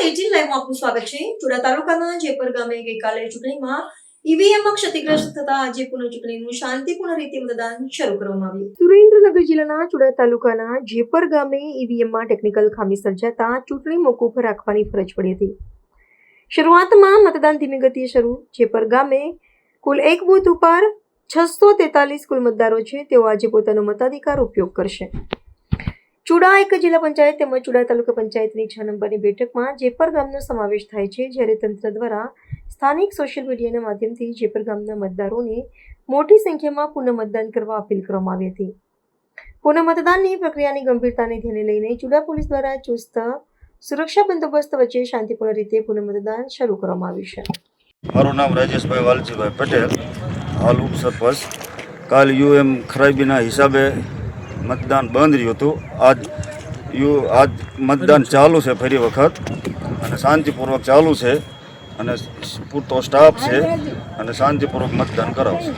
18 લાઈવમાં આપનું સ્વાગત છે। ચુડા તાલુકાના જેપર ગામે ગઈકાલે ચૂંટણીમાં ઈવીએમમાં ક્ષતિગ્રસ્ત થતા આજે પુનઃચૂંટણીનું શાંતિપૂર્ણ રીતે મતદાન શરૂ કરવામાં આવ્યું। સુરેન્દ્રનગર જિલ્લાના ચુડા તાલુકાના જેપર ગામે ઈવીએમમાં ટેકનિકલ ખામી સર્જાતા ચૂંટણી મોકૂફ રાખવાની ફરજ પડી હતી। શરૂઆતમાં મતદાન ધીમી ગતિએ શરૂ। જેપર ગામે કુલ એક બૂથ ઉપર 643 કુલ મતદારો છે, તેઓ આજે પોતાનો મતાધિકાર ઉપયોગ કરશે। ચુડા એક જિલ્લા પંચાયત તેમજ ચુડા તાલુકા પંચાયતની 6 નંબરની બેઠકમાં જેપર ગામનો સમાવેશ થાય છે, જ્યારે તંત્ર દ્વારા સ્થાનિક સોશિયલ મીડિયાના માધ્યમથી જેપર ગામના મતદારોને મોટી સંખ્યામાં પુનઃ મતદાન કરવા અપીલ કરવામાં આવી હતી। પુનઃ મતદાનની પ્રક્રિયાની ગંભીરતાને ધ્યાને લઈને ચુડા પોલીસ દ્વારા ચુસ્ત સુરક્ષા બંદોબસ્ત વચ્ચે શાંતિપૂર્ણ રીતે પુનઃ મતદાન શરૂ કરવામાં આવ્યું છે। મારું નામ રાજેશભાઈ વાલજીભાઈ પટેલ, હાલ ઉપસરપંચ। કાલ યુએમ ખરાબીના હિસાબે મતદાન બંધ રહ્યું હતું। આજ મતદાન ચાલુ છે ફરી વખત, અને શાંતિપૂર્વક ચાલુ છે, અને પૂરતો સ્ટાફ છે, અને શાંતિપૂર્વક મતદાન કરાવશે।